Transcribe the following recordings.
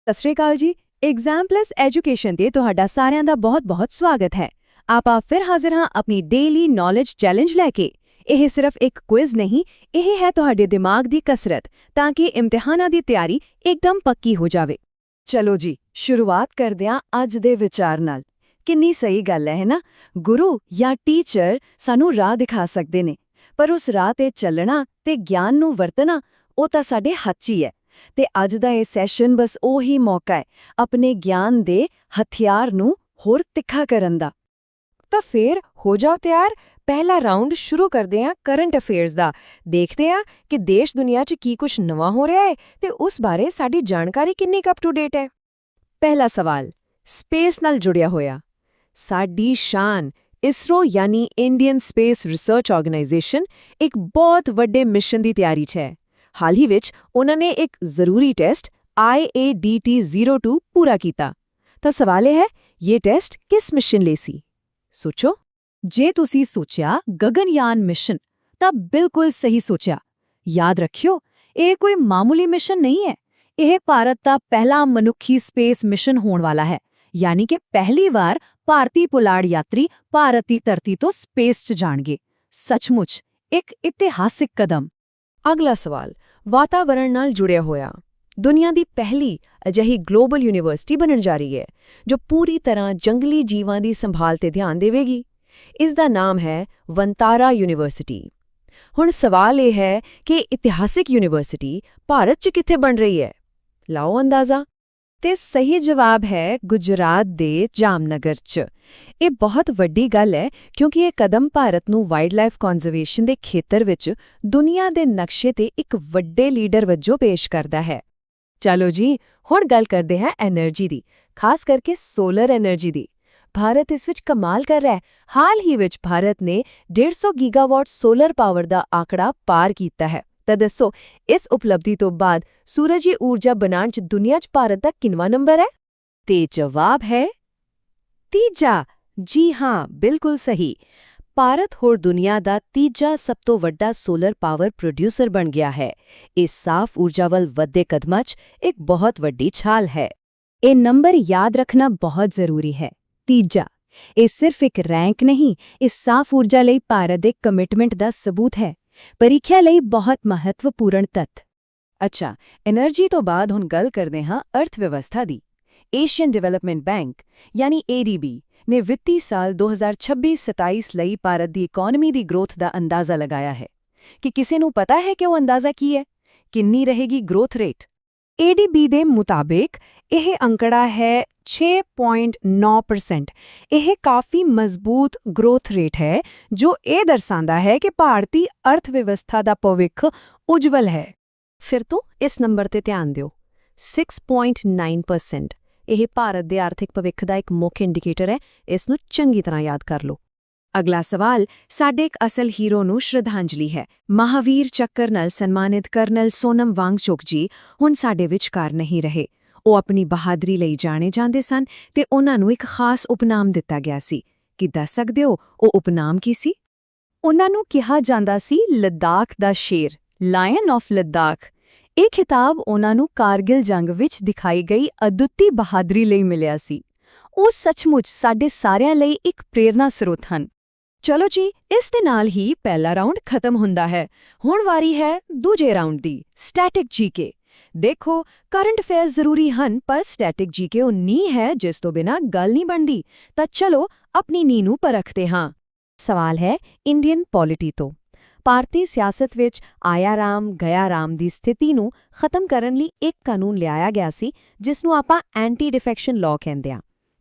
ਸਤਿ ਸ਼੍ਰੀ ਅਕਾਲ ਜੀ। Exam plus education ਤੇ ਤੁਹਾਡਾ ਸਾਰਿਆਂ ਦਾ ਬਹੁਤ-ਬਹੁਤ ਸਵਾਗਤ ਹੈ। ਆਪਾਂ ਫਿਰ ਹਾਜ਼ਰ ਹਾਂ ਆਪਣੀ ਡੇਲੀ ਨੌਲੇਜ ਚੈਲੰਜ ਲੈ ਕੇ। ਇਹ ਸਿਰਫ ਇੱਕ ਕੁਇਜ਼ ਨਹੀਂ, ਇਹ ਹੈ ਤੁਹਾਡੇ ਦਿਮਾਗ ਦੀ ਕਸਰਤ ਤਾਂ ਕਿ ਇਮਤਿਹਾਨਾਂ ਦੀ ਤਿਆਰੀ ਇੱਕਦਮ ਪੱਕੀ ਹੋ ਜਾਵੇ। ਚਲੋ ਜੀ, ਸ਼ੁਰੂਆਤ ਕਰਦੇ ਹਾਂ ਅੱਜ ਦੇ ਵਿਚਾਰ ਨਾਲ। ਕਿੰਨੀ ਸਹੀ ਗੱਲ ਹੈ ਨਾ? ਗੁਰੂ ਜਾਂ ਟੀਚਰ ਸਾਨੂੰ ਰਾਹ ਦਿਖਾ ਸਕਦੇ ਨੇ, ਪਰ ਉਸ ਰਾਹ ਤੇ ਚੱਲਣਾ ਤੇ ਗਿਆਨ ਨੂੰ ਵਰਤਣਾ ਉਹ ਤਾਂ ਸਾਡੇ ਹੱਥ 'ਚ ਹੀ ਹੈ। ਤੇ ਅੱਜ ਦਾ ਇਹ ਸੈਸ਼ਨ ਬਸ ਉਹੀ ਮੌਕਾ ਹੈ ਆਪਣੇ ਗਿਆਨ ਦੇ ਹਥਿਆਰ ਨੂੰ ਹੋਰ ਤਿੱਖਾ ਕਰਨ ਦਾ। ਤਾਂ ਫੇਰ ਹੋ ਜਾਓ ਤਿਆਰ। ਪਹਿਲਾ ਰਾਊਂਡ ਸ਼ੁਰੂ ਕਰਦੇ ਹਾਂ ਕਰੰਟ ਅਫੇਅਰਸ ਦਾ। ਦੇਖਦੇ ਹਾਂ ਕਿ ਦੇਸ਼ ਦੁਨੀਆ 'ਚ ਕੀ ਕੁਝ ਨਵਾਂ ਹੋ ਰਿਹਾ ਹੈ ਤੇ ਉਸ ਬਾਰੇ ਸਾਡੀ ਜਾਣਕਾਰੀ ਕਿੰਨੀ ਅਪ ਟੂ ਡੇਟ ਹੈ। ਪਹਿਲਾ ਸਵਾਲ ਸਪੇਸ ਨਾਲ ਜੁੜਿਆ ਹੋਇਆ। ਸਾਡੀ ਸ਼ਾਨ ਇਸਰੋ ਯਾਨੀ ਇੰਡੀਅਨ ਸਪੇਸ ਰਿਸਰਚ ਆਰਗੇਨਾਈਜੇਸ਼ਨ ਇੱਕ ਬਹੁਤ ਵੱਡੇ ਮਿਸ਼ਨ ਦੀ ਤਿਆਰੀ 'ਚ ਹੈ। ਹਾਲ ਹੀ ਵਿੱਚ ਉਹਨਾਂ ਨੇ ਇੱਕ ਜ਼ਰੂਰੀ ਟੈਸਟ IADT-02 ਪੂਰਾ ਕੀਤਾ। ਤਾਂ ਸਵਾਲ ਇਹ ਹੈ, ਇਹ ਟੈਸਟ ਕਿਸ ਮਿਸ਼ਨ ਲਈ ਸੀ? ਸੋਚੋ। ਜੇ ਤੁਸੀਂ ਸੋਚਿਆ ਗਗਨਯਾਨ ਮਿਸ਼ਨ, ਤਾਂ ਬਿਲਕੁਲ ਸਹੀ ਸੋਚਿਆ। ਯਾਦ ਰੱਖਿਓ, ਇਹ ਕੋਈ ਮਾਮੂਲੀ ਮਿਸ਼ਨ ਨਹੀਂ ਹੈ। ਇਹ ਭਾਰਤ ਦਾ ਪਹਿਲਾ ਮਨੁੱਖੀ ਸਪੇਸ ਮਿਸ਼ਨ ਹੋਣ ਵਾਲਾ ਹੈ, ਯਾਨੀ ਕਿ ਪਹਿਲੀ ਵਾਰ ਭਾਰਤੀ ਪੁਲਾੜ ਯਾਤਰੀ ਭਾਰਤ ਦੀ ਧਰਤੀ ਤੋਂ ਸਪੇਸ 'ਚ ਜਾਣਗੇ। ਸੱਚਮੁੱਚ ਇੱਕ ਇਤਿਹਾਸਿਕ ਕਦਮ। ਅਗਲਾ ਸਵਾਲ ਵਾਤਾਵਰਣ ਨਾਲ ਜੁੜਿਆ ਹੋਇਆ। ਦੁਨੀਆ ਦੀ ਪਹਿਲੀ ਅਜਿਹੀ ਗਲੋਬਲ ਯੂਨੀਵਰਸਿਟੀ ਬਣਨ ਜਾ ਰਹੀ ਹੈ ਜੋ ਪੂਰੀ ਤਰ੍ਹਾਂ ਜੰਗਲੀ ਜੀਵਾਂ ਦੀ ਸੰਭਾਲ ਤੇ ਧਿਆਨ ਦੇਵੇਗੀ। ਇਸ ਦਾ ਨਾਮ ਹੈ ਵਨਤਾਰਾ ਯੂਨੀਵਰਸਿਟੀ। ਹੁਣ ਸਵਾਲ ਇਹ ਹੈ ਕਿ ਇਤਿਹਾਸਿਕ ਯੂਨੀਵਰਸਿਟੀ ਭਾਰਤ 'ਚ ਕਿੱਥੇ ਬਣ ਰਹੀ ਹੈ? ਲਾਓ ਅੰਦਾਜ਼ਾ। ਤੇ ਸਹੀ ਜਵਾਬ ਹੈ ਗੁਜਰਾਤ ਦੇ ਜਾਮਨਗਰ 'ਚ। ਇਹ ਬਹੁਤ ਵੱਡੀ ਗੱਲ ਹੈ ਕਿਉਂਕਿ ਇਹ ਕਦਮ ਭਾਰਤ ਨੂੰ ਵਾਈਲਡਲਾਈਫ ਕੰਜ਼ਰਵੇਸ਼ਨ ਦੇ ਖੇਤਰ ਵਿੱਚ ਦੁਨੀਆ ਦੇ ਨਕਸ਼ੇ ਤੇ ਇੱਕ ਵੱਡੇ ਲੀਡਰ ਵਜੋਂ ਪੇਸ਼ ਕਰਦਾ ਹੈ। ਚਲੋ ਜੀ, ਹੁਣ ਗੱਲ ਕਰਦੇ ਹਾਂ ਐਨਰਜੀ ਦੀ, ਖਾਸ ਕਰਕੇ ਸੋਲਰ ਐਨਰਜੀ ਦੀ। ਭਾਰਤ ਇਸ ਵਿੱਚ ਕਮਾਲ ਕਰ ਰਿਹਾ ਹੈ। ਹਾਲ ਹੀ ਵਿੱਚ ਭਾਰਤ ਨੇ 150 ਗੀਗਾਵਾਟ ਸੋਲਰ ਪਾਵਰ ਦਾ ਆંકੜਾ ਪਾਰ ਕੀਤਾ ਹੈ। ਤਾਂ ਦੱਸੋ, ਇਸ ਉਪਲਬਧੀ ਤੋਂ ਬਾਅਦ ਸੂਰਜੀ ਊਰਜਾ ਬਣਾਉਣ 'ਚ ਦੁਨੀਆ 'ਚ ਭਾਰਤ ਦਾ ਕਿੰਨਵਾਂ ਨੰਬਰ ਹੈ? ਤੇ ਜਵਾਬ ਹੈ ਤੀਜਾ। ਜੀ ਹਾਂ, ਬਿਲਕੁਲ ਸਹੀ। ਭਾਰਤ ਹੋਰ ਦੁਨੀਆ ਦਾ ਤੀਜਾ ਸਭ ਤੋਂ ਵੱਡਾ ਸੋਲਰ ਪਾਵਰ ਪ੍ਰੋਡਿਊਸਰ ਬਣ ਗਿਆ ਹੈ। ਇਹ ਸਾਫ਼ ਊਰਜਾ ਵੱਲ ਵਧਦੇ ਕਦਮਾਂ 'ਚ ਇੱਕ ਬਹੁਤ ਵੱਡੀ ਛਾਲ ਹੈ। ਇਹ ਨੰਬਰ ਯਾਦ ਰੱਖਣਾ ਬਹੁਤ ਜ਼ਰੂਰੀ ਹੈ। ਤੀਜਾ, ਇਹ ਸਿਰਫ ਇੱਕ ਰੈਂਕ ਨਹੀਂ, ਇਹ ਸਾਫ਼ ਊਰਜਾ ਲਈ ਭਾਰਤ ਦੇ ਕਮਿਟਮੈਂਟ ਦਾ ਸਬੂਤ ਹੈ। ਪ੍ਰੀਖਿਆ ਲਈ ਬਹੁਤ ਮਹੱਤਵਪੂਰਨ ਤੱਥ। ਅੱਛਾ, ਐਨਰਜੀ ਤੋਂ ਬਾਅਦ ਹੁਣ ਗੱਲ ਕਰਦੇ ਹਾਂ ਅਰਥ ਵਿਵਸਥਾ ਦੀ। ਏਸ਼ੀਅਨ ਡਿਵੈਲਪਮੈਂਟ ਬੈਂਕ ਯਾਨੀ ADB ਨੇ ਵਿੱਤੀ ਸਾਲ 2026-27 ਲਈ ਭਾਰਤ ਦੀ ਇਕਨੋਮੀ ਦੀ ਗ੍ਰੋਥ ਦਾ ਅੰਦਾਜ਼ਾ ਲਗਾਇਆ ਹੈ। ਕਿ ਕਿਸੇ ਨੂੰ ਪਤਾ ਹੈ ਕਿ ਉਹ ਅੰਦਾਜ਼ਾ ਕੀ ਹੈ? ਕਿੰਨੀ ਰਹੇਗੀ ਗ੍ਰੋਥ ਰੇਟ? ADB ਦੇ ਮੁਤਾਬਿਕ ਇਹ ਅੰਕੜਾ ਹੈ 6.9%। ਇਹ ਕਾਫੀ ਮਜ਼ਬੂਤ ਗ੍ਰੋਥ ਰੇਟ ਹੈ ਜੋ ਇਹ ਦਰਸਾਉਂਦਾ ਹੈ ਕਿ ਭਾਰਤੀ ਅਰਥ ਵਿਵਸਥਾ ਦਾ ਭਵਿੱਖ ਉਜਵਲ ਹੈ। ਫਿਰ ਤੋਂ ਇਸ ਨੰਬਰ ਤੇ ਧਿਆਨ ਦਿਓ, 6.9%। ਇਹ ਭਾਰਤ ਦੇ ਆਰਥਿਕ ਭਵਿੱਖ ਦਾ ਇੱਕ ਮੁੱਖ ਇੰਡੀਕੇਟਰ ਹੈ। ਇਸ ਨੂੰ ਚੰਗੀ ਤਰ੍ਹਾਂ ਯਾਦ ਕਰ ਲਓ। ਅਗਲਾ ਸਵਾਲ ਸਾਡੇ ਇੱਕ ਅਸਲ ਹੀਰੋ ਨੂੰ ਸ਼ਰਧਾਂਜਲੀ ਹੈ। ਮਹਾਵੀਰ ਚੱਕਰ ਨਾਲ ਸਨਮਾਨਿਤ ਕਰਨਲ ਸੋਨਮ ਵਾਂਗਚੁਕ ਜੀ ਹੁਣ ਸਾਡੇ ਵਿਚਕਾਰ ਨਹੀਂ ਰਹੇ। ਉਹ ਆਪਣੀ ਬਹਾਦਰੀ ਲਈ ਜਾਣੇ ਜਾਂਦੇ ਸਨ ਤੇ ਉਹਨਾਂ ਨੂੰ ਇੱਕ ਖਾਸ ਉਪਨਾਮ ਦਿੱਤਾ ਗਿਆ ਸੀ। ਕੀ ਦੱਸ ਸਕਦੇ ਹੋ ਉਹ ਉਪਨਾਮ ਕੀ ਸੀ? ਉਹਨਾਂ ਨੂੰ ਕਿਹਾ ਜਾਂਦਾ ਸੀ ਲੱਦਾਖ ਦਾ ਸ਼ੇਰ, ਲਾਇਨ ਆਫ ਲੱਦਾਖ। ਇਹ ਖਿਤਾਬ ਉਹਨਾਂ ਨੂੰ ਕਾਰਗਿਲ ਜੰਗ ਵਿੱਚ ਦਿਖਾਈ ਗਈ ਅਦੁੱਤੀ ਬਹਾਦਰੀ ਲਈ ਮਿਲਿਆ ਸੀ। ਉਹ ਸੱਚਮੁੱਚ ਸਾਡੇ ਸਾਰਿਆਂ ਲਈ ਇੱਕ ਪ੍ਰੇਰਨਾ ਸਰੋਤ ਹਨ। ਚਲੋ ਜੀ, ਇਸ ਦੇ ਨਾਲ ਹੀ ਪਹਿਲਾ ਰਾਊਂਡ ਖਤਮ ਹੁੰਦਾ ਹੈ। ਹੁਣ ਵਾਰੀ ਹੈ ਦੂਜੇ ਰਾਊਂਡ ਦੀ, ਸਟੈਟਿਕ GK। ਦੇਖੋ, ਕਰੰਟ ਅਫੇਅਰਸ ਜ਼ਰੂਰੀ ਹਨ, ਪਰ ਸਟੈਟਿਕ GK ਉਹ ਨੀਂਹ ਹੈ ਜਿਸ ਤੋਂ ਬਿਨਾਂ ਗੱਲ ਨਹੀਂ ਬਣਦੀ। ਤਾਂ ਚਲੋ ਆਪਣੀ ਨੀਂਹ ਨੂੰ ਪਰਖਦੇ ਹਾਂ। ਸਵਾਲ ਹੈ ਇੰਡੀਅਨ ਪੋਲਿਟੀ ਤੋਂ। ਭਾਰਤੀ ਸਿਆਸਤ ਵਿੱਚ ਆਇਆ ਰਾਮ ਗਿਆ ਰਾਮ ਦੀ ਸਥਿਤੀ ਨੂੰ ਖਤਮ ਕਰਨ ਲਈ ਇੱਕ ਕਾਨੂੰਨ ਲਿਆਇਆ ਗਿਆ ਸੀ ਜਿਸ ਨੂੰ ਆਪਾਂ ਐਂਟੀ ਡਿਫੈਕਸ਼ਨ ਲਾਅ ਕਹਿੰਦੇ ਹਾਂ।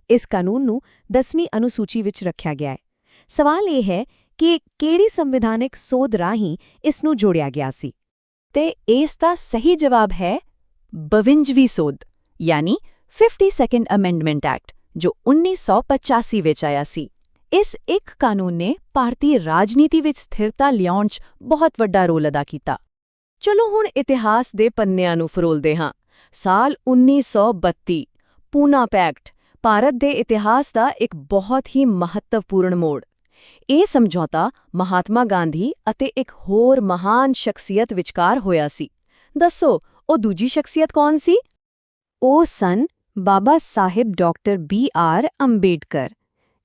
ਇਸ ਕਾਨੂੰਨ ਨੂੰ 10ਵੀਂ ਅਨੁਸੂਚੀ ਵਿੱਚ ਰੱਖਿਆ ਗਿਆ ਹੈ। ਸਵਾਲ ਇਹ ਹੈ ਕਿ ਕਿਹੜੀ ਸੰਵਿਧਾਨਿਕ ਸੋਧ ਰਾਹੀਂ ਇਸ ਨੂੰ ਜੋੜਿਆ ਗਿਆ ਸੀ? ਤੇ ਇਸ ਦਾ ਸਹੀ ਜਵਾਬ ਹੈ 52ਵੀਂ ਸੋਧ ਯਾਨੀ 52nd ਅਮੈਂਡਮੈਂਟ ਐਕਟ ਜੋ 1985 ਵਿੱਚ ਆਇਆ ਸੀ। ਇਸ ਇੱਕ ਕਾਨੂੰਨ ਨੇ ਭਾਰਤੀ ਰਾਜਨੀਤੀ ਵਿੱਚ ਸਥਿਰਤਾ ਲਿਆਉਣ 'ਚ ਬਹੁਤ ਵੱਡਾ ਰੋਲ ਅਦਾ ਕੀਤਾ। ਚਲੋ ਹੁਣ ਇਤਿਹਾਸ ਦੇ ਪੰਨਿਆਂ ਨੂੰ ਫਰੋਲਦੇ ਹਾਂ। ਸਾਲ 1932 ਪੂਨਾ ਪੈਕਟ ਭਾਰਤ ਦੇ ਇਤਿਹਾਸ ਦਾ ਇੱਕ ਬਹੁਤ ਹੀ ਮਹੱਤਵਪੂਰਨ ਮੋੜ। ਇਹ ਸਮਝੌਤਾ ਮਹਾਤਮਾ ਗਾਂਧੀ ਅਤੇ ਇੱਕ ਹੋਰ ਮਹਾਨ ਸ਼ਖਸੀਅਤ ਵਿਚਕਾਰ ਹੋਇਆ ਸੀ। ਦੱਸੋ, ਉਹ ਦੂਜੀ ਸ਼ਖਸੀਅਤ ਕੌਣ ਸੀ? ਉਹ ਸਨ ਬਾਬਾ ਸਾਹਿਬ ਡਾਕਟਰ B.R. ਅੰਬੇਡਕਰ।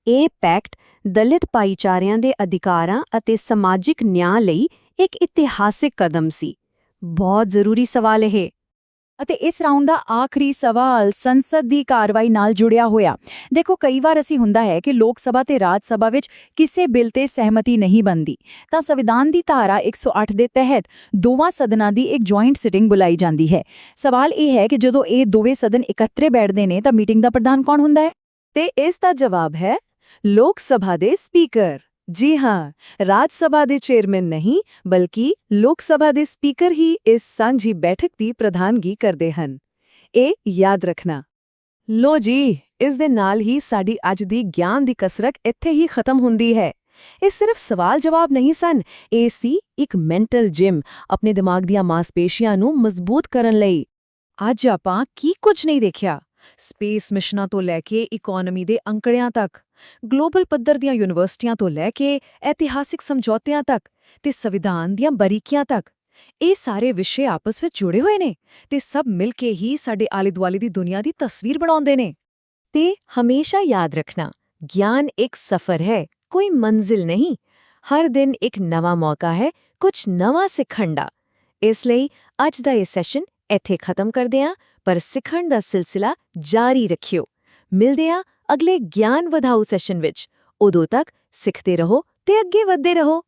ਇਹ ਪੈਕਟ ਦਲਿਤ ਭਾਈਚਾਰਿਆਂ ਦੇ ਅਧਿਕਾਰਾਂ ਅਤੇ ਸਮਾਜਿਕ ਨਿਆਂ ਲਈ ਇੱਕ ਇਤਿਹਾਸਿਕ ਕਦਮ ਸੀ। ਬਹੁਤ ਜ਼ਰੂਰੀ ਸਵਾਲ ਇਹ। ਅਤੇ ਇਸ ਰਾਉਂਡ ਦਾ ਆਖਰੀ ਸਵਾਲ ਸੰਸਦ ਦੀ ਕਾਰਵਾਈ ਨਾਲ ਜੁੜਿਆ ਹੋਇਆ। ਦੇਖੋ, ਕਈ ਵਾਰ ਅਸੀਂ ਹੁੰਦਾ ਹੈ ਕਿ ਲੋਕ ਸਭਾ ਤੇ ਰਾਜ ਸਭਾ ਵਿੱਚ ਕਿਸੇ ਬਿੱਲ ਤੇ ਸਹਿਮਤੀ ਨਹੀਂ ਬਣਦੀ, ਤਾਂ ਸੰਵਿਧਾਨ ਦੀ ਧਾਰਾ 108 ਦੇ ਤਹਿਤ ਦੋਵਾਂ ਸਦਨਾਂ ਦੀ ਇੱਕ ਜੁਆਇੰਟ ਸਿਟਿੰਗ ਬੁਲਾਈ ਜਾਂਦੀ ਹੈ। ਸਵਾਲ ਇਹ ਹੈ ਕਿ ਜਦੋਂ ਇਹ ਦੋਵੇਂ ਸਦਨ ਇਕੱਠੇ ਬੈਠਦੇ ਨੇ ਤਾਂ ਮੀਟਿੰਗ ਦਾ ਪ੍ਰਧਾਨ ਕੌਣ ਹੁੰਦਾ ਹੈ? ਤੇ ਇਸ ਦਾ ਜਵਾਬ ਹੈ ਲੋਕ ਸਭਾ ਦੇ ਸਪੀਕਰ। ਜੀ ਹਾਂ, ਰਾਜ ਸਭਾ ਦੇ ਚੇਅਰਮੈਨ ਨਹੀਂ, ਬਲਕਿ ਲੋਕ ਸਭਾ ਦੇ ਸਪੀਕਰ ਹੀ ਇਸ ਸਾਂਝੀ ਬੈਠਕ ਦੀ ਪ੍ਰਧਾਨਗੀ ਕਰਦੇ ਹਨ। ਇਹ ਯਾਦ ਰੱਖਣਾ। ਲੋ ਜੀ, ਇਸ ਦੇ ਨਾਲ ਹੀ ਸਾਡੀ ਅੱਜ ਦੀ ਗਿਆਨ ਦੀ ਕਸਰਤ ਇੱਥੇ ਹੀ ਖਤਮ ਹੁੰਦੀ ਹੈ। ਇਹ ਸਿਰਫ ਸਵਾਲ ਜਵਾਬ ਨਹੀਂ ਸਨ, ਇਹ ਸੀ ਇੱਕ ਮੈਂਟਲ ਜਿਮ ਆਪਣੇ ਦਿਮਾਗ ਦੀਆਂ ਮਾਸਪੇਸ਼ੀਆਂ ਨੂੰ ਮਜ਼ਬੂਤ ਕਰਨ ਲਈ। ਅੱਜ ਆਪਾਂ ਕੀ ਕੁਝ ਨਹੀਂ ਦੇਖਿਆ, ਸਪੇਸ ਮਿਸ਼ਨਾਂ ਤੋਂ ਲੈ ਕੇ ਇਕਨੋਮੀ ਦੇ ਅੰਕੜਿਆਂ ਤੱਕ, ਗਲੋਬਲ ਪੱਧਰ ਦੀਆਂ ਯੂਨੀਵਰਸਿਟੀਆਂ ਤੋਂ ਲੈ ਕੇ ਇਤਿਹਾਸਿਕ ਸਮਝੌਤਿਆਂ ਤੱਕ ਤੇ ਸੰਵਿਧਾਨ ਦੀਆਂ ਬਰੀਕੀਆਂ ਤੱਕ। ਇਹ ਸਾਰੇ ਵਿਸ਼ੇ ਆਪਸ ਵਿੱਚ ਜੁੜੇ ਹੋਏ ਨੇ ਤੇ ਸਭ ਮਿਲ ਕੇ ਹੀ ਸਾਡੇ ਆਲੇ-ਦੁਆਲੇ ਦੀ ਦੁਨੀਆ ਦੀ ਤਸਵੀਰ ਬਣਾਉਂਦੇ ਨੇ। ਤੇ ਹਮੇਸ਼ਾ ਯਾਦ ਰੱਖਣਾ, ਗਿਆਨ ਇੱਕ ਸਫ਼ਰ ਹੈ, ਕੋਈ ਮੰਜ਼ਿਲ ਨਹੀਂ। ਹਰ ਦਿਨ ਇੱਕ ਨਵਾਂ ਮੌਕਾ ਹੈ ਕੁਝ ਨਵਾਂ ਸਿੱਖਣ ਦਾ। ਇਸ ਲਈ ਅੱਜ ਦਾ ਇਹ ਸੈਸ਼ਨ ਇੱਥੇ ਖਤਮ ਕਰਦੇ ਹਾਂ, ਪਰ ਸਿੱਖਣ ਦਾ ਸਿਲਸਿਲਾ ਜਾਰੀ ਰੱਖਿਓ। ਮਿਲਦੇ ਹਾਂ ਅਗਲੇ ਗਿਆਨ ਵਧਾਊ ਸੈਸ਼ਨ ਵਿੱਚ। ਉਦੋਂ ਤੱਕ ਸਿੱਖਦੇ ਰਹੋ ਤੇ ਅੱਗੇ ਵਧਦੇ ਰਹੋ।